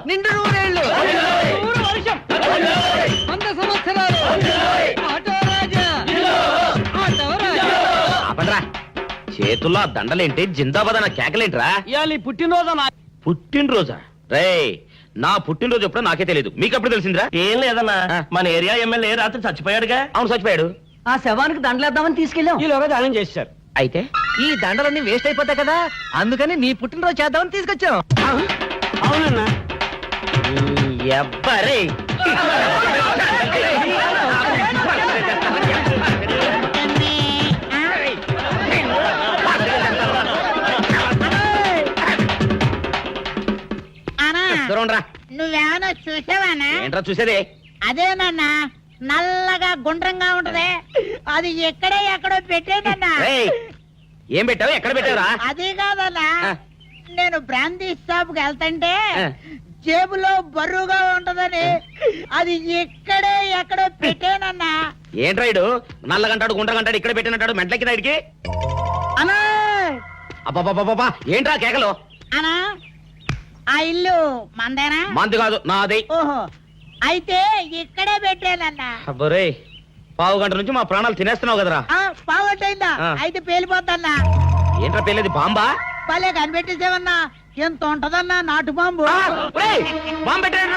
నిండు నూరేళ్ళు 100 వర్షం 100 సంవత్సరాలు ఆటో రాజా ఆటో రాజా. ఆపండ్రా, చేతుల్లో ఆ దండలేంటి, జిందాబాద్ అన్న కేకలేంట్రా? ఇవాళ పుట్టినరోజు. పుట్టినరోజా? రే, నా పుట్టినరోజు ఎప్పుడో నాకే తెలియదు, మీకు ఎప్పుడు తెలిసిందిరా? ఏం లేదన్నా, మన ఏరియా ఎమ్మెల్యే రాత్రి చచ్చిపోయాడుగా. అవును, చచ్చిపోయాడు. ఆ శవానికి దండలేద్దామని తీసుకెళ్ళాం. ఈలోగా దానం చేశారు. అయితే ఈ దండలన్నీ వేస్ట్ అయిపోతాయి కదా, అందుకని నీ పుట్టినరోజు చేద్దామని తీసుకొచ్చాం. అవునన్నా. ఎవ్వరే నువ్వేమన్నా చూసావానా? ఏంట్రా చూసేదే? అదేనన్నా, నల్లగా గుండ్రంగా ఉంటది, అది ఎక్కడో పెట్టేనన్నా. రేయ్, ఏం పెట్టావు, ఎక్కడ పెట్టావురా? అది కాదన్నా, నేను బ్రాందీ షాప్ కి వెళ్తుంటే ఆ. జేబులో బరువుగా ఉంటదని అది ఎక్కడో పెట్టేనన్నా. ఏంట్రా ఇడు నల్లగంటాడు గుండ్రగంటాడు ఇక్కడ పెట్టినట్టాడు మెంట్లకి రైడ్కి? అన్నా అబ్బాబాబాబా, ఏంట్రా కేకలు? అన్నా, ఆ ఇల్లు మందేనా? మంది కాదు, నాది. ఓహో, అయితే ఇక్కడే పెట్టానన్నా. అబ్బరే, పావు గంట నుంచి మా ప్రాణాలు తినేస్తున్నావు కదరా. పావట్టయిందా? ఆ. అయితే పేలిపోతాన్నా. ఏంట్రా పెళ్ళేది, బాంబా? భలే కనిపెట్టేసేవన్నా, ఎంత ఉంటదన్నా నాటు బాంబు. బాంబు పెట్టాడు.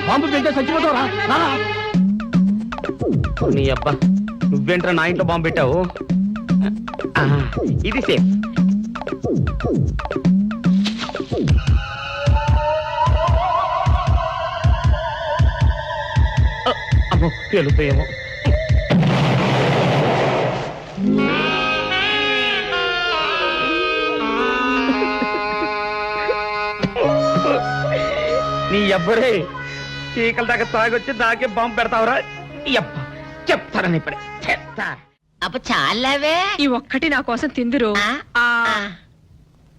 బాంబు పెడితే చచ్చిపోతావురా. నీ అబ్బా, నువ్వేంట్రా నా ఇంట్లో బాంబు పెట్టావు? ఆ, ఇది సేఫ్. అమ్మో, పేలుతాయేమో. నీ ఎవ్వరే చీకల దాకా తాగొచ్చి నాకే బాంబు పెడతావురా? చెప్తారని ఇప్పుడే చెప్తా. అప్ప చాలావే, ఈ ఒక్కటి నా కోసం తిందురు.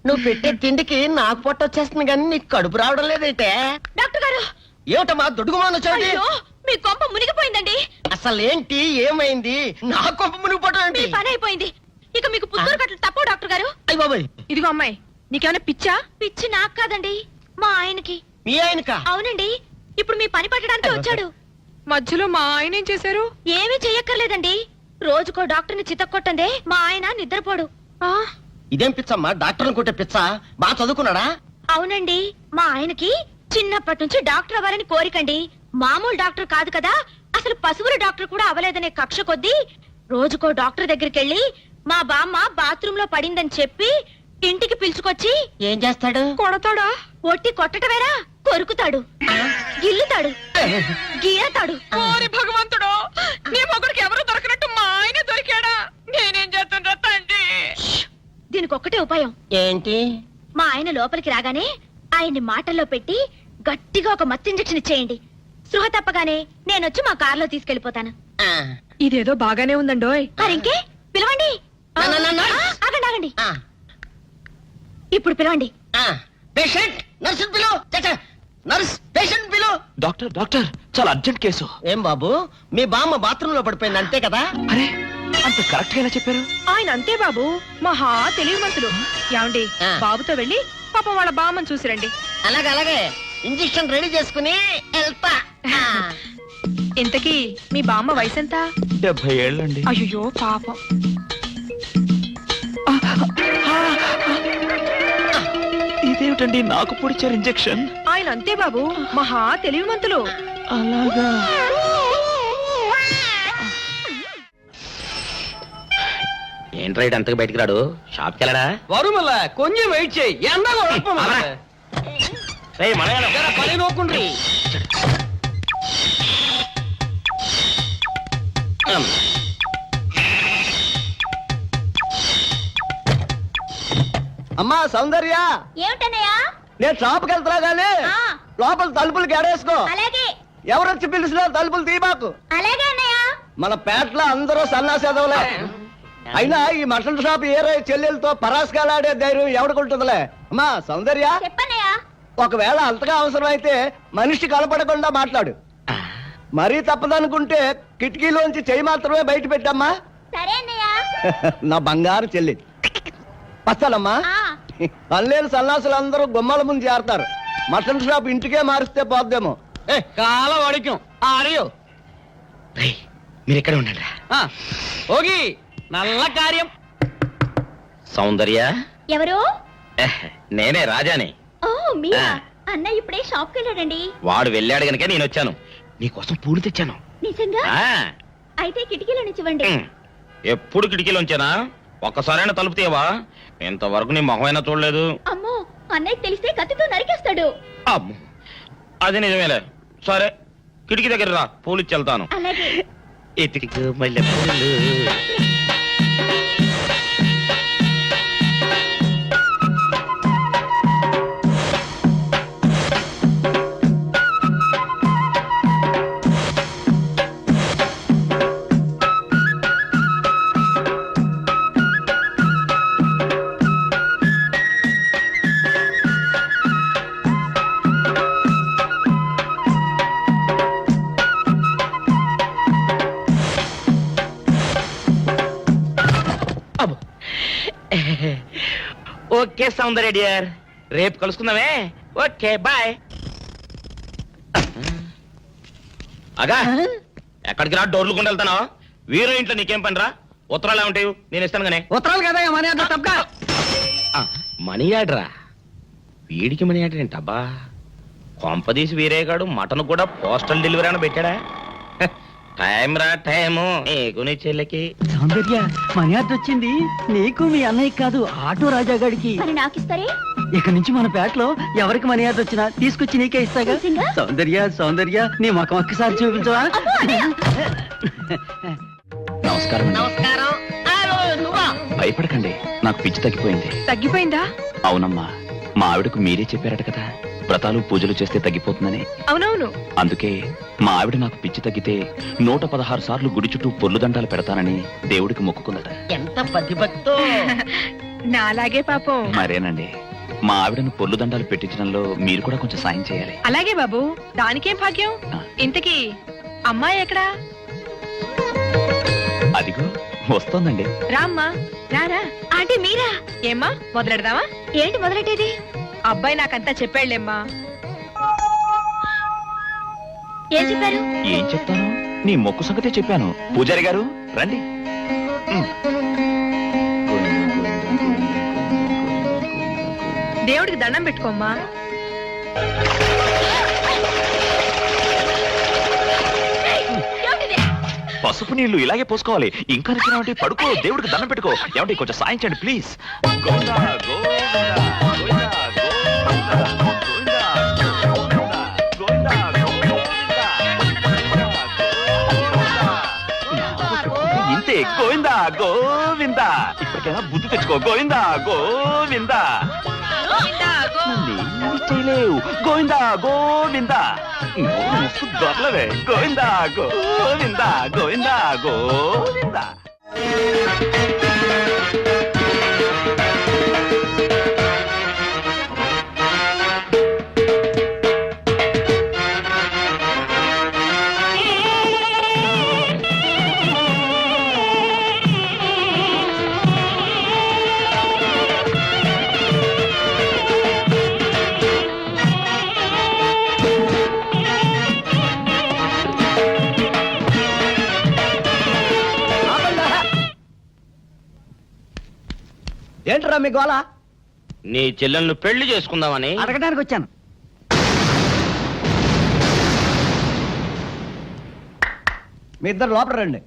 నువ్వు పెట్టే తిండికి నాకు పొట్ట వచ్చేస్తుంది కానీ నీకు కడుపు రావడం లేదంటే. డాక్టర్ గారు, ఏమిటమ్మా దుడుగుమాను వచ్చాడు? అయ్యో, మీ కొంప మునిగిపోయిందండి. అసలు ఏంటి, ఏమైంది? నా కొంప మునిగిపోవడం మీ ఏంటి? పని అయిపోయింది. ఇక మీకు పుత్తూరు కట్టలు తప్పవు డాక్టర్ గారు. అయ్య బాబాయ్, ఇదిగో అమ్మాయి, నీకేమైనా పిచ్చా? పిచ్చి నాకు కాదండి, మా ఆయనకి. మీ ఆయనకా? అవునండి, ఇప్పుడు మీ పని పట్టడానికి వచ్చాడు. మధ్యలో మా ఆయన ఏం చేశారు? ఏమీ చెయ్యక్కర్లేదండి, రోజుకో డాక్టర్ని చితక్కొట్టందే మా ఆయన నిద్రపోడు. ఇదేం పిచ్చమ్మా, డాక్టర్ని కొట్టే పిచ్చ? బాగా చదువుకున్నాడా? అవునండి, మా ఆయనకి చిన్నప్పటి నుంచి డాక్టర్ అవ్వాలని కోరికండి. మామూలు డాక్టర్ కాదు కదా, అసలు పశువుల డాక్టర్ కూడా అవ్వలేదనే కక్ష కొద్దీ రోజుకో డాక్టర్ దగ్గరికి వెళ్ళి మా బామ్మ బాత్రూమ్ లో పడిందని చెప్పి ఇంటికి పిలుచుకొచ్చి ఏం చేస్తాడు? కొడతాడా? ఒట్టి కొట్టటవేరా, కొరుకుతాడు, గిల్లుతాడు, గీరతాడు. ఓరి భగవంతుడు, నీ మొగుడికి ఎవరు దొరకనట్టు మా ఆయన దొరికాడా? నేనేం చేస్తుండ్రా తండ్రి? దీనికి ఒక్కటే ఉపాయం. ఏంటి? మా ఆయన లోపలికి రాగానే ఆయన్ని మాటల్లో పెట్టి గట్టిగా ఒక మత్తు ఇంజెక్షన్ ఇచ్చేయండి. స్పృహ తప్పగానే నేనొచ్చి మా కారులో తీసుకెళ్లిపోతాను. ఇదేదో బాగానే ఉందండోయ్. మరింకే పిలవండి. ఆగండి ఆగండి, ఇప్పుడు పిలవండి. పేషెంట్, నర్సు పిలు. నర్స్, పేషెంట్ పిలు. డాక్టర్ డాక్టర్, చాలా అర్జెంట్ కేసు. ఏం బాబు, మీ బామ్మ బాత్రూమ్ లో పడిపోయింది అంతే కదా? అరే, అంత కరెక్ట్ గా ఎలా చెప్పారు? ఆయన అంతే బాబు, మహా తెలివిమంతులు. ఏమండి, బాబుతో వెళ్ళి పాప వాళ్ళ బామ్మని చూసిరండి. అలాగే ఇంజెక్షన్ రెడీ చేసుకుని వెళ్తా. ఇంతకీ మీ బామ్మ వయసు ఎంత? 70 ఏళ్ళండి. అయ్యో పాపం. ఇదేమిటండి నాకు పొడిచారు ఇంజెక్షన్? ఆయన అంతే బాబు, మహా తెలివిమంతులు. అలాగా? ఏంట్రా ఇటు అంతగా బయటికి రాడు? షాప్కి వెళ్ళడా? వరుమల కొంచెం వెయిట్ చేయి, పని నోకుండ్రి. అమ్మా సౌందర్య, ఏమిటన్నయ్యా? నేను షాప్కి వెళ్తున్నా గానీ లోపల తలుపులు గడేసుకో. అలాగే ఎవరొచ్చి పిలిచినా తలుపులు తీయబాకు. అలాగే అన్నయ్య. మన పేటలో అందరూ సన్నాసేదవులే. అయినా ఈ మటన్ షాప్ ఏరే చెల్లెలతో పరాస్కాలాడే ధైర్యం ఎవడుకుంటుందిలే. అమ్మా సౌందర్య, చెప్పన్నయ్య. ఒకవేళ అంతగా అవసరం అయితే మనిషి కనపడకుండా మాట్లాడు. మరీ తప్పదనుకుంటే కిటికీలోంచి చెయ్యి మాత్రమే బయట పెట్టమ్మా. సరే అన్నయ్య. నా బంగారు చెల్లి. వస్తానమ్మా. ఆ, పనిలేని సన్నాసులు అందరూ గుమ్మాల ముందు చేరతారు. మటన్ షాప్ ఇంటికే మారిస్తే పోద్దేమో. కాలం వాడికం ఆరియో మీరు ఎక్కడ ఉండండి. ఓగి నల్ల కార్యం. సౌందర్య, ఎవరు? నేనే రాజాని. ఓ మీరా? ఆ. అన్న ఇప్పుడే షాప్కి వెళ్ళాడండి. వాడు వెళ్ళాడు గనుక నేను వచ్చాను. నీకోసం పూలు తెచ్చాను. నిజంగా? ఆ, అయితే కిటికీలో నిచ్చివ్వండి. ఎప్పుడు కిటికీలోంచేనా? ఒక్కసారైనా తలుపు తీయవా? ఇంతవరకు నీ మొహమైనా చూడలేదు. అమ్మో, అన్నయ్యకి తెలిస్తే కత్తితో నరికేస్తాడు. అమ్మో, అది నిజమేలే. సరే, కిటికీ దగ్గర రా, పూలు ఇచ్చి వెళ్తాను. అలాగే. ఎతికి మల్లె పూలు. అబ్బో. ఓకే సౌందర్య డియర్, రేపు కలుసుకుందామే. Okay bye. అగా ఎక్కడికి రా, డోర్లు కొండ వెళ్తానా? వీరో ఇంట్లో నీకేం పని రా? ఉత్తరాలు ఏమంటాయి? నేను ఇస్తాను గానే. ఉత్తరాలు కదా మనీ అంత తప్ప. మనీ ఆర్డరా? వీడికి మనీ ఆర్డర్ ఏంటబ్బా? కొంపదీసి వీరేగాడు మటన్ కూడా పోస్టల్ డెలివరీ అని పెట్టాడా? టైం రా టైము నీకు నీ చెల్లికి. సౌందర్య మర్యాద వచ్చింది నీకు మీ అన్నయ్య కాదు, ఆటో రాజా గారికి. మరి నాకు ఇస్తారే? ఇక నుంచి మన పేటలో ఎవరికి మర్యాద వచ్చినా తీసుకొచ్చి నీకే ఇస్తాగా. నిజంగా? సౌందర్య సౌందర్య నీ ముఖం ఒక్కసారి చూపించవా? నమస్కారం అండి. నమస్కారం. నువ్వా? భయపడకండి, నాకు పిచ్చి తగ్గిపోయింది. తగ్గిపోయిందా? అవునమ్మా, మా ఆవిడకు మీరే చెప్పారట కదా, వ్రతాలు పూజలు చేస్తే తగ్గిపోతుందని. అవునవును. అందుకే మా ఆవిడ నాకు పిచ్చి తగ్గితే 116 సార్లు గుడి చుట్టూ పొర్లు దండాలు పెడతానని దేవుడికి మొక్కుకుందట. ఎంత పతిభక్తో. నాలాగే పాపం. మరేనండి, మా ఆవిడను పొర్లు దండాలు పెట్టించడంలో మీరు కూడా కొంచెం సాయం చేయాలి. అలాగే బాబు, దానికేం భాగ్యం. ఇంతకీ అమ్మాయి ఎక్కడా? అదిగో వస్తోందండి. రామ్మా, రారా. ఆంటీ మీరా? ఏమ్మా, మొదలెడదామా? ఏంటి మొదలెట్టేది? అబ్బాయి నాకంతా చెప్పాడులేమ్మా. ఏం చెప్పారు? ఏం చెప్తాను, నీ మొక్కు సంగతే చెప్పాను. పూజారి గారు రండి. దేవుడికి దండం పెట్టుకోమ్మా. పసుపు నీళ్లు ఇలాగే పోసుకోవాలి. ఇంకా నచ్చినావంటే పడుకో, దేవుడికి దండం పెట్టుకో. ఏమంటే కొంచెం సాయం చేయండి ప్లీజ్. గోవిందా, గోవిందా, గోవిందా, గోవిందా, గోవిందా, గోవిందా, గోవిందా. ఇంతే, గోవిందా గోవిందా. ఇప్పటికైనా బుద్ధి తెచ్చుకో. గోవిందా గోవిందా. నన్నేమీ చేయలేవు. గోవిందా గోవిందా. మస్తు దొరలవే. గోవిందా గోవిందా, గోవిందా గోవిందా. ఏంట్రా మీ గోళ? నీ చెల్లెలను పెళ్లి చేసుకుందామని. అడగడానికి వచ్చాను. మీ ఇద్దరు లోపల రండి.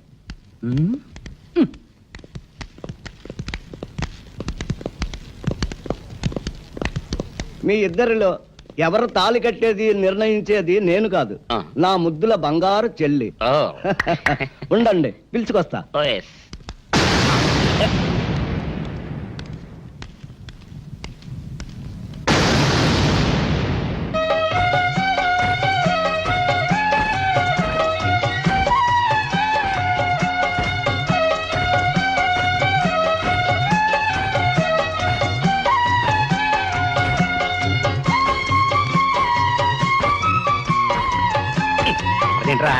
మీ ఇద్దరిలో ఎవరు తాళి కట్టేది నిర్ణయించేది నేను కాదు, ఆ. నా ముద్దుల బంగారు చెల్లి. ఓ. ఉండండి, పిలుచుకొస్తా. ఓ, yes. అదేంట్రా?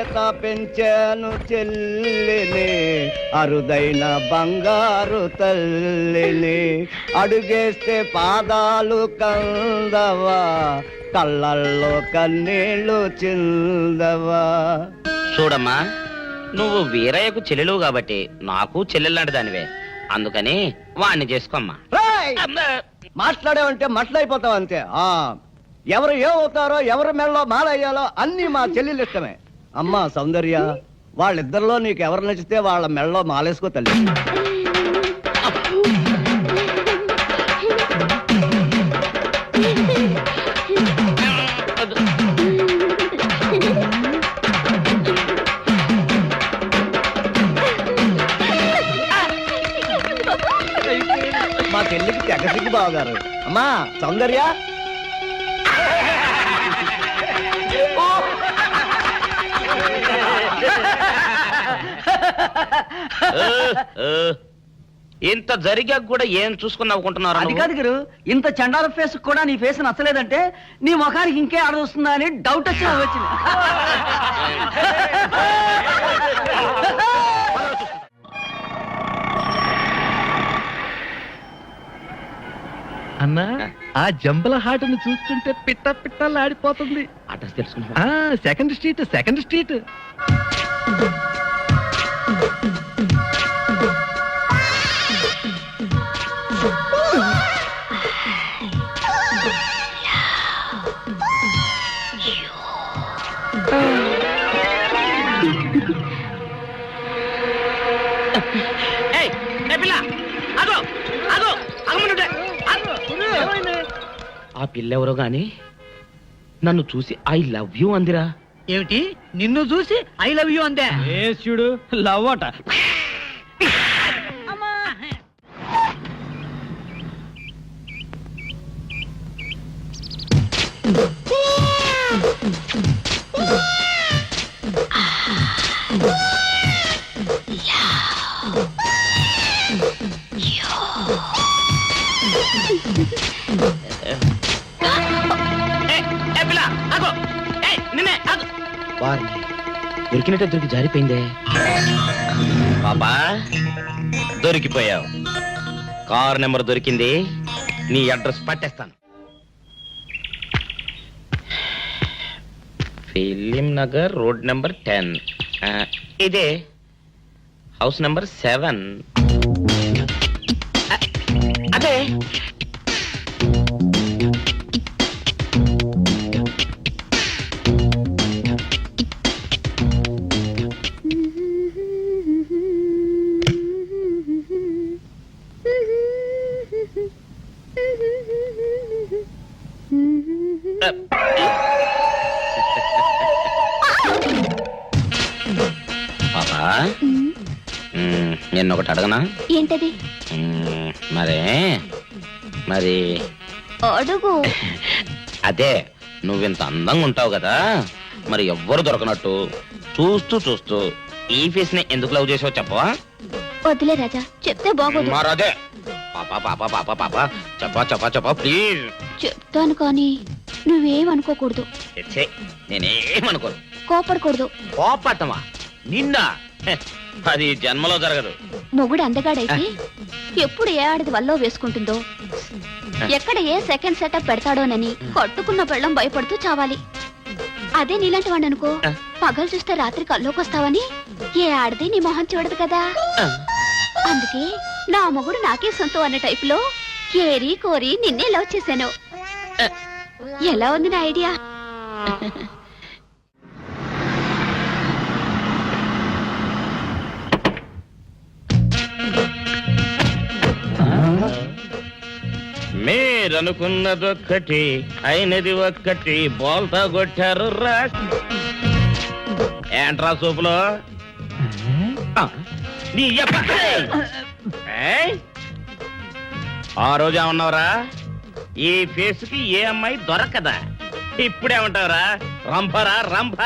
కష్టపడలేక పెంచాను చెల్లిని, అరుదైన బంగారు తల్లిని. అడుగేస్తే పాదాలు కందవా, కళ్ళల్లో కన్నీళ్ళు చిందవా. చూడమ్మా, నువ్వు వీరయ్యకు చెల్లెలు కాబట్టి నాకు చెల్లెల్లాంటి దానివే, అందుకని వాణ్ణి చేసుకోమ్మా. రేయ్! మాట్లాడావంటే మట్లయిపోతావు అంతే. ఎవరు ఏమవుతారో, ఎవరి మెళ్ళలో మాలయ్యాలో అన్ని మా చెల్లెలు ఇష్టమే. అమ్మా సౌందర్య, వాళ్ళిద్దరిలో నీకు ఎవరు నచ్చితే వాళ్ళ మెళ్ళలో మాలేసుకో తల్లి. మా చెల్లికి తెగ సిగ్గు బావగారు. అమ్మా సౌందర్య, ఇంత జరిగాక కూడా ఏం చూసుకుని నవ్వుకుంటున్నారు? అది కాదు గురు, ఇంత చండాల ఫేస్ కూడా నీ ఫేస్ నచ్చలేదంటే నీ ముఖానికి ఇంకే ఆడదొస్తుందా అని డౌట్ వచ్చి వచ్చింది. అన్నా, ఆ జంబల హాటును చూస్తుంటే పిట్ట పిట్టలాడిపోతుంది. అడ్రస్ తెలుసుకున్నా? Second street, second street. ఆ పిల్లెవరో గాని నన్ను చూసి ఐ లవ్ యూ అందిరా. ఏమిటి, నిన్ను చూసి ఐ లవ్ యూ అందే? చూడు, లవ్ అట. వారిని దొరికినట్టే దొరికి జారిపోయిందే. పాపా, దొరికిపోయావు. కారు నెంబర్ దొరికింది, నీ అడ్రస్ పట్టేస్తాను. Film Nagar, road number 10. ఇదే హౌస్ నెంబర్ 7. అదే. పాపా, నేను ఒకటి అడగనా? ఏంటది? మరి అడుగు. అదే, నువ్వింత అందంగా ఉంటావు కదా, మరి ఎవ్వరు దొరకనట్టు చూస్తూ చూస్తూ ఈ ఫేస్ ని ఎందుకు లవ్ చేసావు చెప్పవా? వదిలే రాజా, చెప్తే బాగోదు. మరదే. పాపా పాపా పాపా పాపా, చెప్పా చెప్పా చెప్పా ప్లీజ్. చెప్తాను కానీ నువ్వేమనుకోకూడదు. నేనేమనుకోను. కోపడకూడదు. కోపట్టమా? నిండా అది జన్మలో జరగదు. మొగుడు అందగాడైతే ఎప్పుడు ఏ ఆడది వల్లో వేసుకుంటుందో, ఎక్కడ ఏ సెకండ్ సెటప్ పెడతాడోనని కట్టుకున్న పెళ్ళం భయపడుతూ చావాలి. అదే నీలాంటి వాడు అనుకో, పగలు చూస్తే రాత్రి కల్లోకొస్తావని ఏ ఆడది నీ మొహం చూడదు కదా. అందుకే నా మొగుడు నాకే సొంతం అన్న టైప్ లో ఏరి కోరి నిన్నే లవ్ చేశాను. ఎలా ఉంది నా ఐడియా? మీరనుకున్నదొక్కటి అయినది ఒక్కటి, బోల్తా కొట్టారు రా. ఏంట్రా సూపులో నీ ఆ రోజు ఏమన్నావురా? ఈ ఫేస్ కి ఏ అమ్మాయి దొరకదా? ఇప్పుడేమంటావురా? రంభరా రంభ,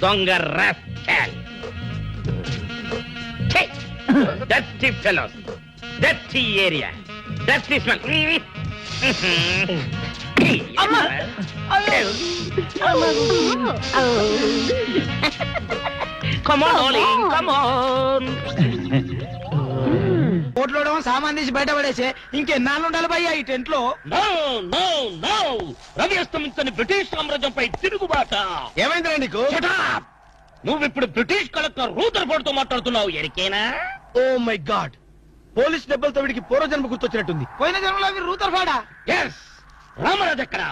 దొంగ rascal. Dirty fellows, dirty area, dirty smell. అమ్మా! Come on darling come on. ఓట్లోడమో సామాన్ తీసి బయట పడేసే ఇంకెన్నాళ్ళు ఉండాలి భయ్యా ఈ టెంట్ లో. నో నో నో, రవి అస్తమించని బ్రిటిష్ సామ్రాజ్యంపై తిరుగుబాట. ఏమైందిరా నీకు? నువ్విప్పుడు బ్రిటిష్ కలెక్టర్ రూదర్ఫోర్డ్ తో మాట్లాడుతున్నావు, ఎరికేనా? ఓ మై గాడ్, పోలీస్ దెబ్బలతో వీడికి పూర్వజన్మ గుర్తొచ్చినట్టుంది. పోయిన జన్మలో మీరు రూతర్ఫాడా? ఎస్. రామరాజు ఎక్కడ?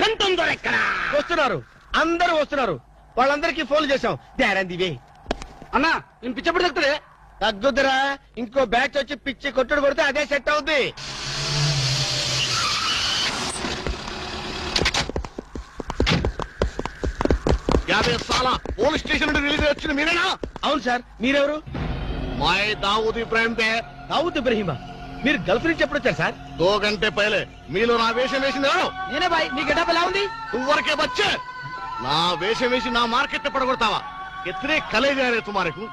గంటం దొర ఎక్కడ? వస్తున్నారు, అందరూ వస్తున్నారు. వాళ్ళందరికీ ఫోన్ చేశాం. దివే అన్నా, నేను పిచ్చప్పుడు తగ్గుతుంది. తగ్గుద్దురా, ఇంకో బ్యాచ్ వచ్చి పిచ్చి కొట్టుడు కొడితే అదే సెట్ అవుద్ది. పోలీస్ స్టేషన్ నుండి రిలీజ్ వచ్చిన మీరేనా? అవును సార్, మీరెవరు? మాయ్ దావూద్ ఇబ్రాహిం తే. దావూద్ ఇబ్రహీమా, మీరు గల్ఫ్ నుంచి ఎప్పుడు వచ్చారు సార్? 2 గంటే పైలే. మీలో నా వేషం వేసింది ఎవరు? నేనే బాయ్. మీ గెటప్ ఎలా ఉంది? నువ్వరకే బచ్చే. నా వేషం వేసి నా మార్కెట్ పడగొడతావా? कितने कले जा रहे तुम्हारे को?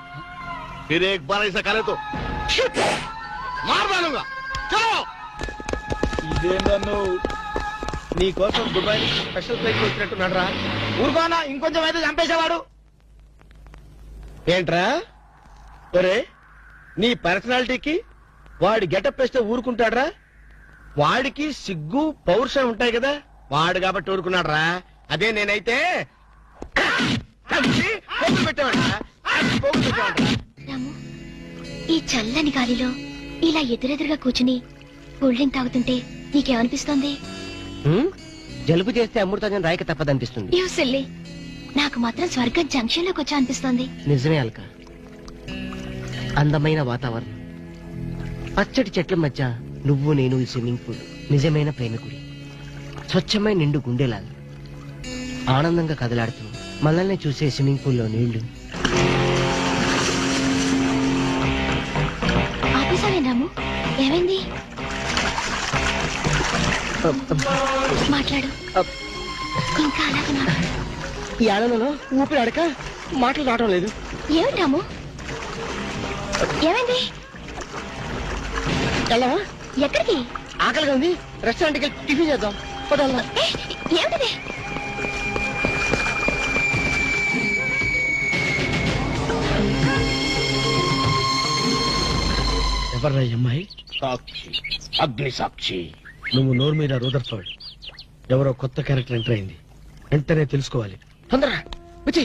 फिर एक बार ऐसा करे तो मार डालूंगा. चलो. ఇదేందన్ను నీ కోసం దుబాయ్ స్పెషల్ ఫ్లైట్ వచ్చినట్టున్నాడు రా. ఊరుకోనా, ఇంకొంచెం అయితే చంపేసేవాడు. ఏంట్రా ఒరే, నీ పర్సనాలిటీకి వాడి గెటప్ వేస్తే ఊరుకుంటాడ్రా? వాడికి సిగ్గు పౌరుషం ఉంటాయి కదా, వాడు కాబట్టి ఊరుకున్నాడు రా. అదే నేనైతే పెట్టేవాడు. రాము, ఈ చల్లని గాలిలో ఇలా ఎదురెదురుగా కూర్చుని కూల్ డ్రింక్ తాగుతుంటే నీకేమనిపిస్తోంది? జలుబు చేస్తే అమృతాజన్ రాయక తప్పదనిపిస్తుంది. యూ సిల్లీ, నాకు మాత్రం స్వర్గం జంక్షన్ లోకి వచ్చా అనిపిస్తోంది. నిజమే అల్క, అందమైన వాతావరణం, పచ్చటి చెట్ల మధ్య నువ్వు నేను ఈ స్విమ్మింగ్ పూల్ నిజమైన ప్రేమికుడి. స్వచ్ఛమైన నిండు గుండెలాగా ఆనందంగా కదలాడుతూ మనల్ని చూసే స్విమ్మింగ్ పూల్లో నీళ్లు. ఆపేసావేం రాము? ఏమైంది? మాట్లాడు, ఇంకా అలాగే మాట్లాడు. ఈ ఆనందంలో ఊపిరి అడక మాటలు రావడం లేదు. ఏమిటి రాము, ఏమైంది? వెళ్ళవా? ఎక్కడికి? ఆకలిగా ఉంది, రెస్టారెంట్కి వెళ్ళి టిఫిన్ చేద్దాం. పదాలా? ఏమిటిది? ఎవర్రా ఈ అమ్మాయి? సాక్షి, అగ్ని సాక్షి. నువ్వు నోరు మీద రూదర్ఫోర్డ్. ఎవరో కొత్త క్యారెక్టర్ ఎంటర్ అయింది, వెంటనే తెలుసుకోవాలి. తొందరగా వచ్చి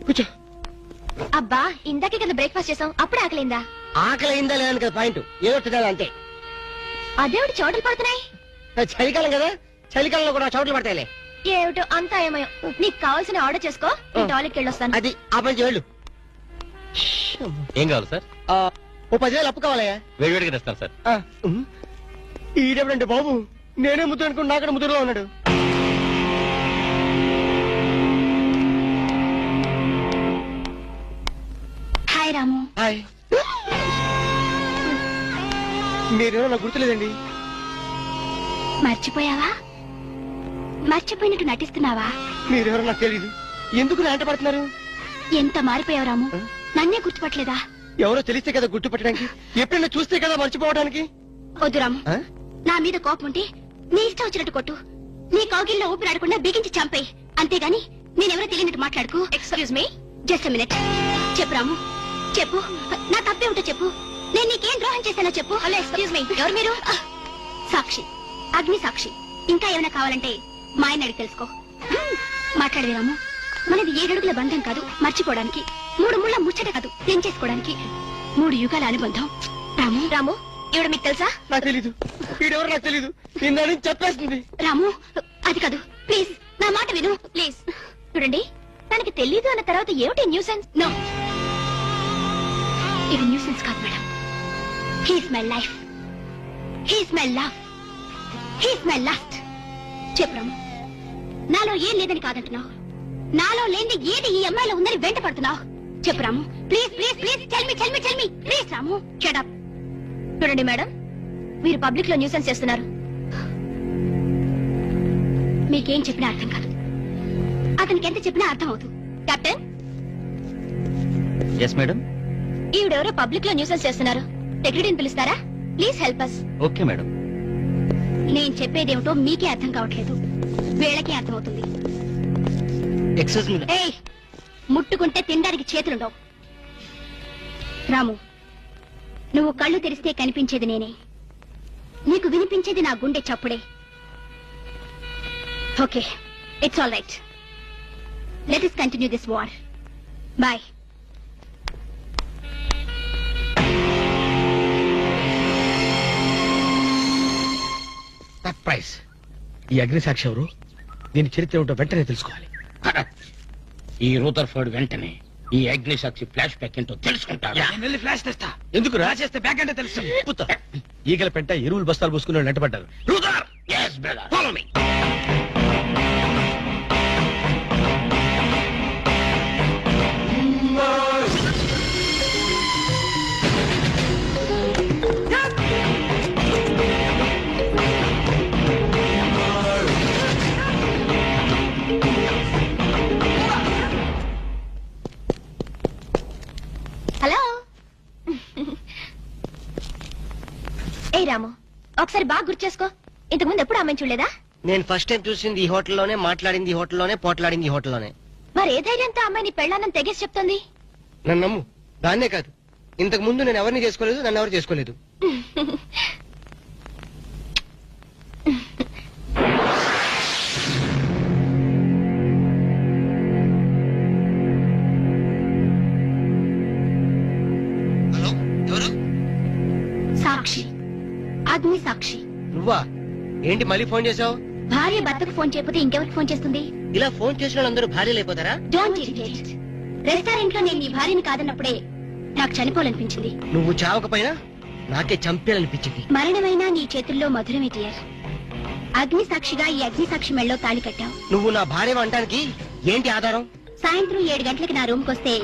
కూర్చో. అబ్బా, ఇందాకే కదా బ్రేక్ఫాస్ట్ చేసాం, అప్పుడు ఆకలిందా? ఆకలి అయిందా లేదని కదా పాయింట్, ఏదో తినాలి అంతే. అదేమిటి చోటలు పడుతున్నాయి? చలికాలం కదా, చలికాలంలో కూడా చోట్లు పడతాయిలే. ఏమిటో అంతా ఏమయో. నీకు కావాల్సిన ఆర్డర్ చేసుకో, నేను టాయిలెట్కి వెళ్ళొస్తాను. అది ఆ పని చేయాలి. ఏం కావాలి సార్? ఓ 10,000 అప్పు కావాలయ్యా. వేడివేడిగా తెస్తాను సార్. ఈడెవడంటే బాబు, నేనే ముద్దు అనుకుని నాకడ ముద్దులో ఉన్నాడు. హాయ్ రాము. హాయ్. మీరేమో నాకు గుర్తులేదండి. మర్చిపోయావా? మర్చిపోయినట్టు నటిస్తున్నావా? మీరెవరో నాకు తెలీదు. ఎందుకు నా వెంట పడుతున్నారు? ఎంత మారిపోయావు రాము, నన్నే గుర్తుపట్టలేదా? ఎవరో తెలిస్తే కదా గుర్తుపట్టడానికి, ఎప్పుడైనా చూస్తే కదా మర్చిపోవడానికి. వద్దు రాము, నా మీద కోపం ఉంటే నీ ఇష్టం వచ్చినట్టు కొట్టు, నీ కౌగిల్లో ఊపిరాడకుండా బిగించి చంపేయి. అంతేగాని నేనెవరో తెలియనట్టు మాట్లాడుకో. Excuse me, just minute. చెప్పు రాము, చెప్పు. నా తప్పే ఉంటే చెప్పు. నేను నీకేం ద్రోహం చేశానో చెప్పు. హలో, ఎక్స్క్యూజ్ మీ, ఎవరు మీరు? సాక్షి, అగ్ని సాక్షి. ఇంకా ఏమైనా కావాలంటే మా ఆయన అడిగి తెలుసుకో. మాట్లాడేది రాము, మనది 7 అడుగుల బంధం కాదు మర్చిపోవడానికి, 3 ముళ్ళ ముచ్చట కాదు తెంచేసుకోవడానికి, 3 యుగాల అనుబంధం. రాము, రాము, ఇవిడ మీకు తెలుసా? నాకు తెలీదు. వీడెవరో నాకు తెలీదు. నిన్న చెప్పేస్తుంది. రాము, అది కాదు, ప్లీజ్ నా మాట విను, ప్లీజ్. చూడండి, తనకి తెలీదు అన్న తర్వాత ఏమిటి న్యూసెన్స్? నో, ఇది న్యూసెన్స్ కాదు madam. He's my life, he's my love, he's my last. చెప్పు రాము, నాలో ఏం లేదని కాదంటున్నావు, నాలో లేని ఏది ఈ అమ్మాయిలో ఉందని వెంట పడుతున్నావు. చెప్పు Ramu, please please please, tell me please. Ramu, shut up. చూడండి మేడం, మీరు పబ్లిక్ లో న్యూసెన్స్ చేస్తున్నారు. మీకేం చెప్పినా అర్థం కాదు, అతనికి ఎంత చెప్పినా అర్థం అవుతుంది. కెప్టెన్. Yes madam. ఈవిడెవరో పబ్లిక్ లో న్యూసెన్స్ చేస్తున్నారు, సెక్రటరీని పిలుస్తారా? Please help us. Okay madam. నేను చెప్పేదేమిటో మీకే అర్థం కావట్లేదు, వీళ్ళకే అర్థమవుతుంది. Excuse me. ఏయ్ ముట్టుకుంటే తినడానికి చేతులుండవు. రాము, నువ్వు కళ్ళు తెరిస్తే కనిపించేది నేనే, నీకు వినిపించేది నా గుండె చప్పుడే. Okay, it's all right. Let us continue this war. Boy. Surprise. ఈ అగ్నిసాక్షి ఎవరు? దీని చరిత్ర ఏమిటో వెంటనే తెలుసుకోవాలి. ఈ రూదర్ఫర్డ్ వెంటనే ఈ అగ్నిసాక్షి ఫ్లాష్ బ్యాక్ ఏంటో తెలుసుకుంటాడు. ఫ్లాష్ తెస్తా. ఎందుకు రాసేస్తే బ్యాక్ అంటే తెలుసు. ఈగల పెంట ఎరువులు బస్తాలు పోసుకుని నెట్టబడ్డారు. రూదర్, yes brother, follow me. Hello. ఏ రాము, ఒకసారి బాగా గుర్తు చేసుకో. ఇంతకుముందు ఎప్పుడు ఆమె చూడలేదా? నేను ఫస్ట్ టైం చూసింది ఈ హోటల్లోనే, మాట్లాడింది ఈ హోటల్లోనే, పోట్లాడింది ఈ హోటల్లోనే. మరి ఏ ధైర్యంతో అమ్మాయిని పెళ్ళానని తెగేసి చెప్తుంది? నన్ను నమ్ము. దాన్నే కాదు, ఇంతకు ముందు నేను ఎవరిని చేసుకోలేదు, నన్ను ఎవరు చేసుకోలేదు. హలో, ఎవరు? సాక్షి, అగ్ని సాక్షి. నువ్వా? ఏంటి మళ్ళీ ఫోన్ చేసావు? భార్య భర్తకు ఫోన్ చేయకపోతే ఇంకెవరికి ఫోన్ చేస్తుంది? ఇలా ఫోన్ చేసిన వాళ్ళందరూ భార్యలు అయిపోతారా? Don't irritate. రెస్టారెంట్ లో నేను నీ భార్యని కాదన్నప్పుడే నాకు చనిపోవాలనిపించింది. నువ్వు చావకపోయినా నాకే చంపేయాలనిపించింది. మరణమైనా నీ చేతుల్లో మధురమే డియర్. అగ్ని సాక్షిగా ఈ అగ్ని సాక్షి మెళ్ళో తాళి కట్టావు. నువ్వు నా భార్య అనడానికి ఏంటి ఆధారం? సాయంత్రం 7 గంటలకి నా రూమ్ కొస్తే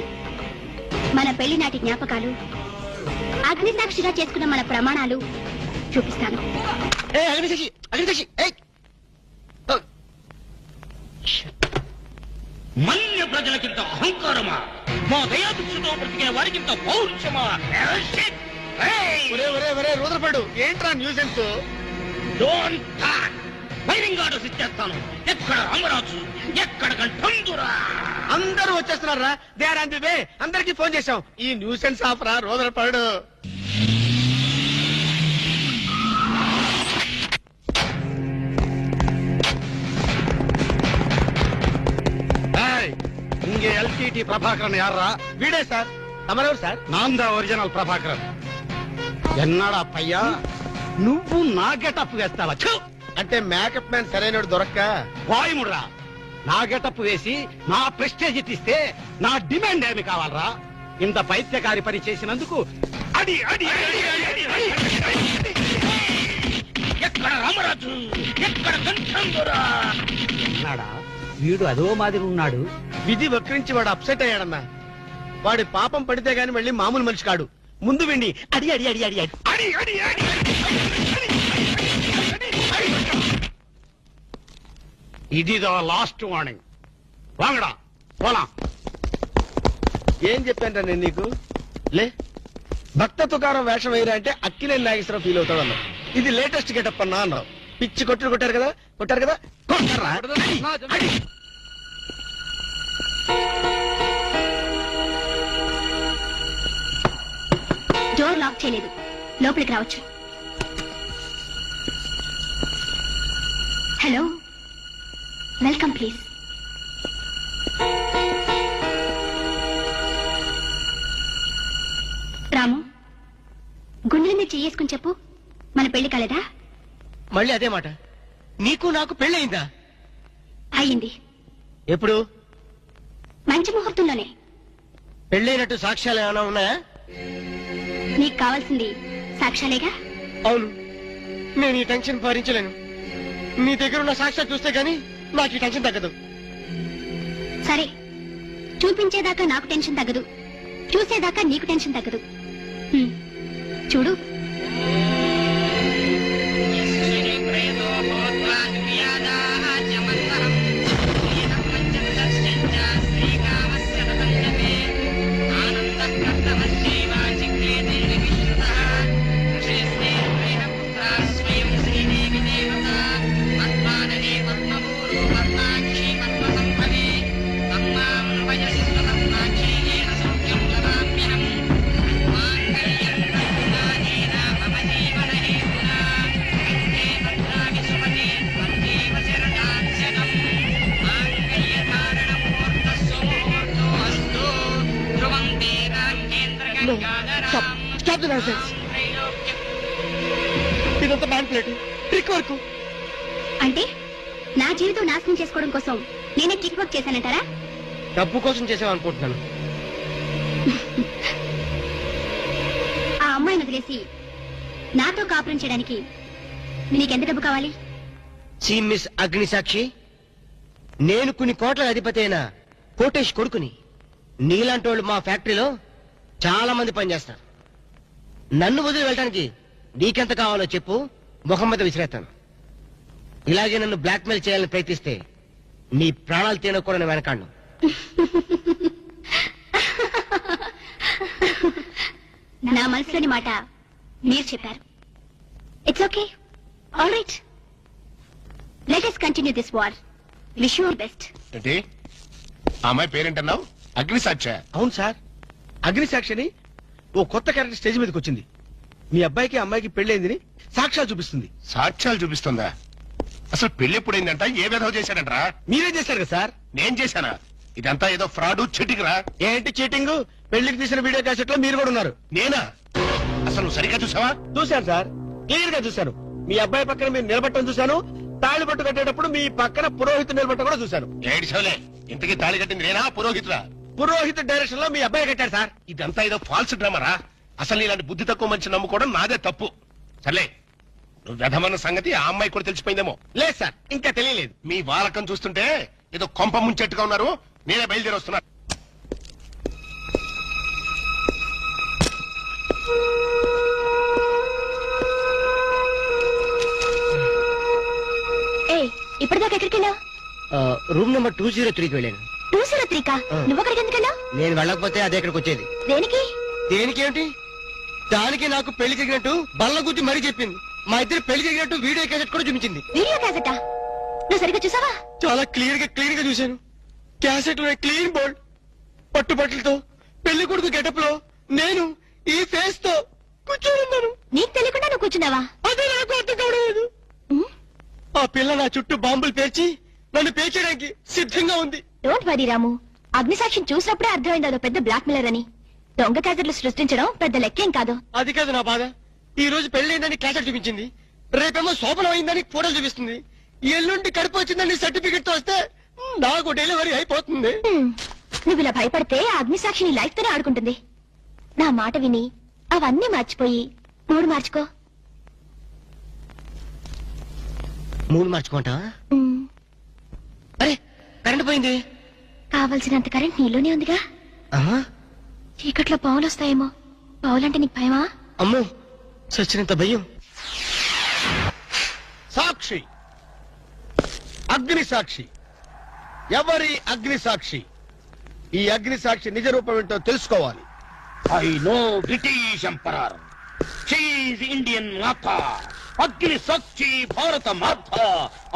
మన పెళ్లి నాటి జ్ఞాపకాలు, అగ్ని సాక్షిగా చేసుకున్న మన ప్రమాణాలు చూపిస్తాను. ఏ అగ్నిసాక్షి, అగ్నిసాక్షి, ఏయ్! ఓ! మన్య ప్రజలకింత అహంకారమా? మా దయాదృష్టితో బ్రతికిన వారికింత పౌరుషమా? రూదరపడు, ఏంట్రా nuisance? Don't talk. Firing orders ఇచ్చేస్తాను. ఎక్కడ రామరాజు, ఎక్కడ గంటందురా? అందరూ వచ్చేస్తున్నారా? They are on the way. అందరికి ఫోన్ చేశాం. ఈ న్యూసెన్స్ ఆఫరా రూదరపడు. இங்கே எல்டிடி பிரபாகரன் யாரா? வீடே சார். తమరెవరు సార్? நான் தான் ఒరిజినల్ ప్రభాకరన్. ఎన్నాడా పయ్యా నువ్వు నా గెటప్ వేస్తావా? అంటే మేకప్ మ్యాన్ సరైనడు దొరక్క వాయుముడ్రా, నా గెటప్ వేసి నా ప్రెస్టేజ్ తీస్తే నా డిమాండ్ ఏమి కావాలరా? ఇంత పైత్యకారి పని చేసినందుకు అడి అడి అడి అడి అడి అడి. ఎక్కడ రామరాజు, ఎక్కడ గంటందురా? ఎన్నాడా వీడు అదో మాదిరి ఉన్నాడు. విధి వక్రించి వాడు అప్సెట్ అయ్యాడన్నా. వాడి పాపం పడితే గాని మళ్ళీ మామూలు మనిషి కాడు. ముందు విండి అడి అడి అడి అడి అడి అడి అడి అడి ఇది లాస్ట్ వార్నింగ్. వాంగడా పోలా. ఏం చెప్పాను నేను నీకు? లే, భక్త తుకారం వేషం వేయరా అంటే అక్కినేని నాగేశ్వరరావు ఫీల్ అవుతాడు అన్నావు. ఇది లేటెస్ట్ గెటప్ అన్నా అన్నావు. పిచ్చి కొట్టుడు కొట్టారు కదా, కొట్టారు కదా, కొట్టారా? అడి. డోర్ లాక్ చేయలేదు, లోపలికి రావచ్చు. Hello, welcome please. రాము, గుండెల మీద చేసుకుని చెప్పు, మన పెళ్లి కాలేదా? మళ్ళీ అదే మాట. నీకు నాకు పెళ్ళయిందా? అయ్యింది. ఎప్పుడు? మంచి ముహూర్తంలోనే. పెళ్ళైనట్టు సాక్ష్యాలు ఏమైనా ఉన్నాయా? నీకు కావాల్సింది సాక్ష్యాలేగా. అవును, నేను ఈ టెన్షన్ భరించలేను. నీ దగ్గర ఉన్న సాక్ష్యాలు చూస్తే గానీ నాకు ఈ టెన్షన్ తగ్గదు. సరే, చూపించేదాకా నాకు టెన్షన్ తగ్గదు, చూసేదాకా నీకు టెన్షన్ తగ్గదు. చూడు. వద్దు నా సెన్స్. ఇదంతా మ్యాన్పులేట్ ట్రిక్ వర్క్. అంటే నా జీవితం నాశనం చేసుకోవడం కోసం నేనే టిక్ వర్క్ చేశానంటారా? డబ్బు కోసం చేసావనుకుంటున్నాను. ఆ అమ్మాయిని వదిలేసి నాతో కాపురం చేయడానికి నీకెంత డబ్బు కావాలి? సి మిస్ అగ్నిసాక్షి, నేను కొన్ని కోట్ల అధిపతి అయిన కోటేష్ కొడుకుని. నీలాంటి వాళ్ళు మా ఫ్యాక్టరీలో చాలా మంది పనిచేస్తారు. నన్ను వదిలి వెళ్ళడానికి నీకెంత కావాలో చెప్పు, ముఖం మీద విసిరేస్తాను. ఇలాగే నన్ను బ్లాక్మెయిల్ చేయాలని ప్రయత్నిస్తే నీ ప్రాణాలు తినకూడని వెనకాండు. నా మనసులోని మాట మీరు చెప్పారు. It's okay, all right, let us continue this war. Wish you all best. ఏంటి ఆ అమ్మాయి పేరేంటన్నావు? అగ్నిసాక్ష? అవును సార్, అగ్నిసాక్షిని ఓ కొత్త క్యారెక్టర్ స్టేజ్ మీదకి వచ్చింది. మీ అబ్బాయికి అమ్మాయికి పెళ్ళైందని సాక్ష్యాలు చూపిస్తుంది. సాక్ష్యాలు చూపిస్తుందా? అసలు పెళ్లి ఎప్పుడైందంట? ఏ విధవ చేశాడంట్రా? మీరే చేశారు కదా సార్. నేను చేశానా? ఇదంతా ఏదో ఫ్రాడ్ చీటింగ్ రా. ఏంటి చీటింగ్? పెళ్లికి తీసిన వీడియో క్యాసెట్ లో మీరు కూడా ఉన్నారు. నేనా? అసలు నువ్వు సరిగ్గా చూసావా? చూశాను సార్, క్లియర్ గా చూశాను. మీ అబ్బాయి పక్కన మీరు నిలబట్టడం చూశాను. తాళి పట్టు కట్టేటప్పుడు మీ పక్కన పురోహితుడు నిలబట్టడం కూడా చూశాను. ఏడు చవలే, ఇంతకీ తాళి కట్టింది నేనా పురోహితురా? పురోహితు డైరెక్షన్ లో మీ అబ్బాయి కట్టాడు సార్. ఇదంతా ఏదో ఫాల్స్ డ్రామారా. అసలు ఇలాంటి బుద్ధి తక్కువ మంచి నమ్ముకోవడం నాదే తప్పు. సర్లే, నువ్వు వ్యధమన్న సంగతి ఆ అమ్మాయి కూడా తెలిసిపోయిందేమో. లేదు సార్, ఇంకా తెలియలేదు. మీ వాలకం చూస్తుంటే ఏదో కొంప ముంచెట్టుగా ఉన్నారు. నేనే బయలుదేరి వస్తున్నా. ఇప్పటిదాకా ఎక్కడికి వెళ్ళావు? రూమ్ నెంబర్ 203కి వెళ్ళాను. 203కా? నువ్వు అక్కడికి ఎందుకు వెళ్ళావు? నేను వెళ్ళకపోతే అదే ఇక్కడికి వచ్చేది. దేనికి? దేనికేమిటి? దానికి నాకు పెళ్లి జరిగినట్టు బల్ల గుద్ది మరీ చెప్పింది. మా ఇద్దరు పెళ్లి జరిగినట్టు వీడియో క్యాసెట్ కూడా చూపించింది. వీడియో క్యాసెటా? నువ్వు సరిగ్గా చూసావా? చాలా క్లియర్ గా చూశాను. క్యాసెట్ లో క్లీన్ బోల్డ్ పట్టుబట్టలతో పెళ్లి కొడుకు గెటప్ లో నేను ఈ ఫేస్ తో కూర్చోనున్నాను. నీకు తెలియకుండా నువ్వు కూర్చున్నావా? అదే నాకు అర్థం కావడం. ఆ పిల్ల నా చుట్టూ బాంబులు పేర్చి నన్ను పేర్చడానికి సిద్ధంగా ఉంది. డోంట్ వరీ రాము, అగ్నిసాక్షిని చూసినప్పుడే అర్థమైంది అదో పెద్ద బ్లాక్ మెయిలర్ అని. దొంగ క్యాసెట్లు సృష్టించడం పెద్ద లెక్కేం కాదు. అది కాదు నా బాధ. ఈ రోజు పెళ్లి క్యాసెట్ చూపించింది, రేపేమో శోభనం అయిందని ఫోటోలు చూపిస్తుంది, ఎల్లుండి కడుపు వచ్చిందని సర్టిఫికెట్ తో వస్తే నాకు డెలివరీ అయిపోతుంది. నువ్వు ఇలా భయపడితే ఆ అగ్నిసాక్షిని లైఫ్ తోనే ఆడుకుంటుంది. నా మాట విని అవన్నీ మర్చిపోయి మూడు మార్చుకో. మూడు మార్చుకుంటా? అరే కరెంట్ పోయింది. కావలసినంత కరెంట్ నీలోనే ఉందిగా. చీకట్లో పావులు వస్తాయేమో. పావులంటే నీకు భయమా? అమ్మో, సచ్చినంత భయం. సాక్షి, అగ్ని సాక్షి. ఎవరి అగ్ని సాక్షి? ఈ అగ్ని సాక్షి నిజ రూపం ఏంటో తెలుసుకోవాలి. ఐ నో బ్రిటిష్ ఎంపరర్, షీఈ్ ఇండియన్ మాత, అగ్ని సాక్షి భారత మాత.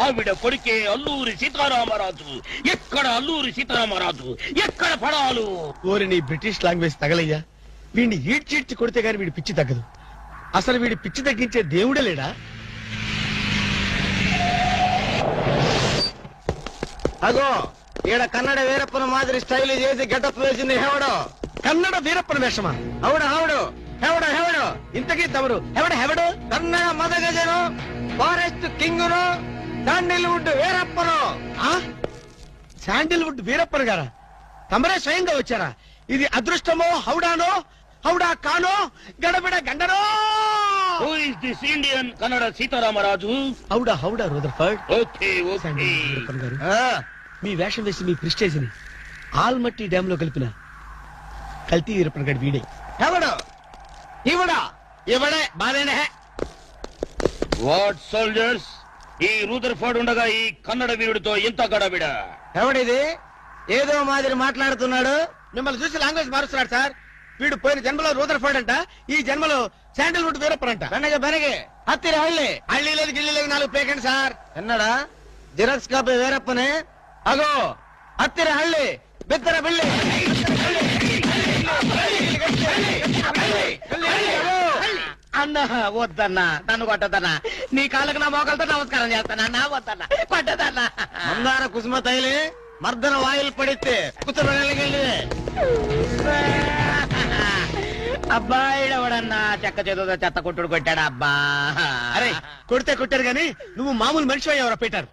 ఆవిడ కొడుకే అల్లూరి సీతారామరాజు. ఎక్కడ అల్లూరి సీతారామరాజు, ఎక్కడ పడాలు? ఓరి నీ బ్రిటిష్ లాంగ్వేజ్ తగలయ్యా. వీడిని ఈడ్చిడ్చి కొడితే గాని వీడి పిచ్చి తగ్గదు. అసలు వీడి పిచ్చి తగ్గించే దేవుడే లేడా? అగో ఈడ కన్నడ వీరప్పన మాదిరి స్టైల్ చేసి గెటప్ వేసింది హెవడో. కన్నడ వీరప్పన వేషమా? హెవడు ఇంతకీ తమరు హెవడు? కన్నడ మదగజను, ఫారెస్ట్ కింగును, శాండిల్వుడ్ వీరప్పను. శాండిల్వుడ్ వీరప్పన్ గారా? తమరే స్వయంగా వచ్చారా? ఇది అదృష్టమో హౌడానో, హౌడా కానో, గడబిడ గండనో? Who is this Indian Kannada Sitaramaraju? హౌడా Rutherford. Okay okay. Veerappan garu, మీ వేషం వేసి మీ ప్రిస్టేజ్ ని ఆల్మట్టి డ్యామ్ లో కలిపిన కల్తీ వీరప్పన్ గారి వీడే. ఎవడు? ఇవడే బాధేనే. వాట్ సోల్జర్స్, ఈ రూదర్ఫర్డ్ ఉండగా ఈ కన్నడ వీరుడితో ఎంత గడబిడ? ఎవడిది? ఏదో మాదిరి మాట్లాడుతున్నాడు. మిమ్మల్ని చూసి లాంగ్వేజ్ మారుస్తున్నాడు సార్. వీడు పోయిన జన్మలో రూదర్ఫర్డ్ అంట, ఈ జన్మలో శాండిల్వుడ్ వీరప్పన్ అంట. బెనగే హత్తిరి హళ్ళి లేదు గిల్లి లేదు 4 పేకండి సార్. ఎన్నడా జిరాక్స్ కాపీ వీరప్పనే. అగో హత్తిరి హళ్ళి బిత్తర బిల్లి. అన్నా వద్దన్నా, నన్ను కొట్టదన్నా. నీ కాళ్ళకు నా మోకాలతో నమస్కారం చేస్తానన్నా. వద్దన్నా, కొట్టదన్నా. మందార కుసుమ తైలి మర్దన వాయిల్ పడితే కుతురు అబ్బాయిడవడన్నా చెక్క చేతుతో చెత్త కొట్టుడు కొట్టాడు అబ్బా. అరే కొడితే కొట్టారు గాని నువ్వు మామూలు మనిషి అయ్యావరా పీటర్.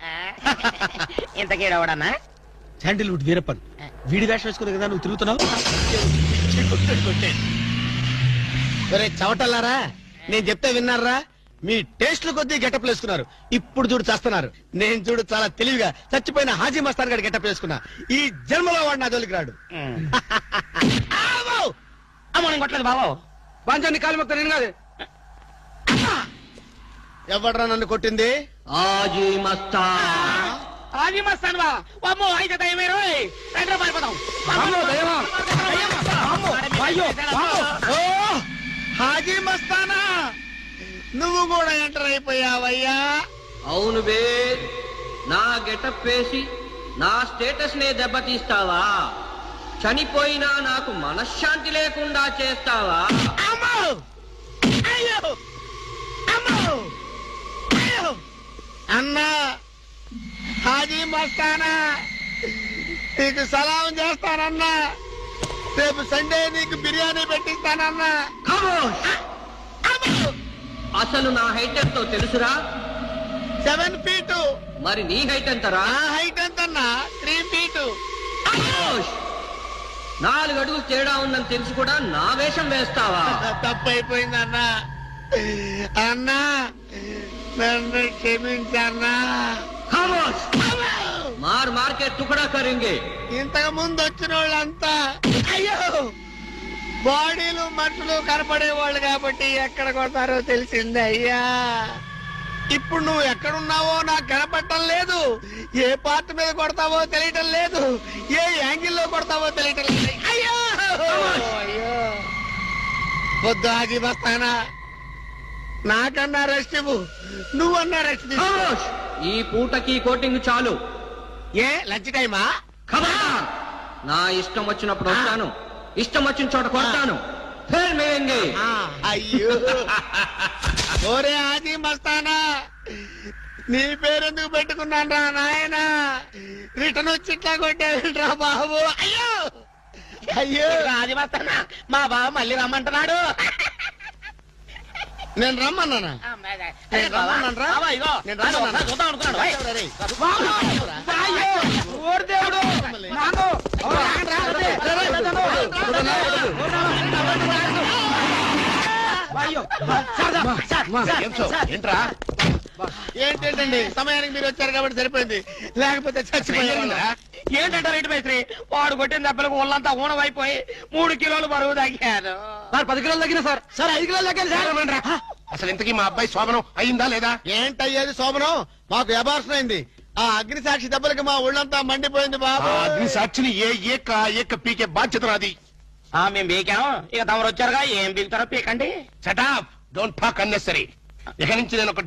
ఇంతకీడవడన్నా శాండిల్వుడ్ వీరప్పన్ వీడి వేషం వేసుకునే కదా నువ్వు తిరుగుతున్నావు. ఒరే చవటల్లారా, నేను చెప్తే విన్నారా? మీ టేస్ట్ల కొద్దీ గెటప్ వేసుకున్నారు. ఇప్పుడు చూడు చేస్తున్నారు. నేను చూడు చాలా తెలివిగా చచ్చిపోయిన హాజీ మస్తాన్ గారి గెటప్ వేసుకున్నా. ఈ జన్మలో వాడు నా జోలికి రాడు. అమ్మ నేను కొట్టలేదు బాబు. బాంచాన్ని కాలు మొక్క నేను కాదు. ఎవడ్రా నన్ను కొట్టింది? ఆజీ మస్తాన్. ఆజీ మస్తాన్ బా అమ్మో అయితే దయమేరో రండి పారిపోదాం. ఓ హాజీ మస్తానా, నువ్వు కూడా ఎంటర్ అయిపోయావయ్యా. అవును బే, నా గెటప్ వేసి నా స్టేటస్ నే దెబ్బతీస్తావా? చనిపోయినా నాకు మనశ్శాంతి లేకుండా చేస్తావా? అమ్మో! అయ్యో! అమ్మో! అయ్యో! అన్నా హాజీ మస్తానా, నీకు సలాం చేస్తానన్నా. రేపు సండే నీకు బిర్యానీ పెట్టిస్తానన్నా. అసలు నా హైట్ ఎంతో తెలుసురా? 7 feet. మరి నీ హైట్ ఎంతరా? నా హైట్ ఎంతన్నా? 3 feet. 4 అడుగులు తేడా ఉందని తెలిసి కూడా నా వేషం వేస్తావా? తప్పైపోయిందన్నా. అన్నా నన్ను క్షమించన్నా. మార్ మార్కెట్ టుకడా కరింగే. ఇంతకు ముందు వచ్చిన వాళ్ళంతా అయ్యో బాడీలు మనుషులు కనపడే వాళ్ళు కాబట్టి ఎక్కడ కొడతారో తెలిసింది అయ్యా. ఇప్పుడు నువ్వు ఎక్కడున్నావో నాకు కనపడటం లేదు. ఏ పార్ట్ మీద కొడతావో తెలియటం లేదు. ఏ యాంగిల్లో కొడతావో తెలియటం లేదు. అయ్యో అయ్యో వద్దు హాజీ మస్తానా, నాకన్నా రెస్ట్ ఇవ్వు. నువ్వన్నా రెస్ట్ తీసుకో. ఈ పూటకి కోటింగ్ చాలు. ఏ లంచ్ టైమా? ఖబర్దార్! నా ఇష్టం వచ్చినప్పుడు వస్తాను, ఇష్టం వచ్చిన చోట కొడతాను. ఫిర్ మిలేంగే. అయ్యో ఓరే ఆది మస్తానా, నీ పేరెందుకు పెట్టుకున్నాను రా నాయనా? రిటర్న్ వచ్చి ఇట్లా కొట్టేరా బాబు. అయ్యో అయ్యో ఆజీ మస్తానా మా బావ మళ్ళీ రమ్మంటున్నాడు. నేను రమ్మన్నానా? నేను రమ్మన్నానురా? నేను రమ్మన్నానా? చూద్దాం అనుకున్నాడు. ఓయ్. రేయ్. ఏంట్రా ఏంటండి సమయానికి మీరు వచ్చారు కాబట్టి సరిపోయింది, లేకపోతే చచ్చిపోయారు. ఏంటంటే రేటు మేస్త్రి వాడు కొట్టిన దెబ్బలకు ఒళ్ళంతా ఊనమైపోయి 3 కిలోలు బరువు తగ్గాను. 10 కిలోలు తగ్గిన సార్. 5 కిలోలు తగ్గాను సార్. అసలు ఇంతకీ మా అబ్బాయి శోభనం అయిందా లేదా? ఏంటయ్యేది శోభనం? మాకు అబార్షన్ అయింది. ఆ అగ్ని సాక్షి దెబ్బలకి మా ఒళ్ళంతా మండిపోయింది బాబు. అగ్ని సాక్షిని ఏక పీకే బాధ్యత నాది. మేము బీకాం, ఇక తమరు వచ్చారుగా ఏం బీగుతారో పీకండి. Setup don't talk unnecessary. ఇక నుంచి నేను ఒక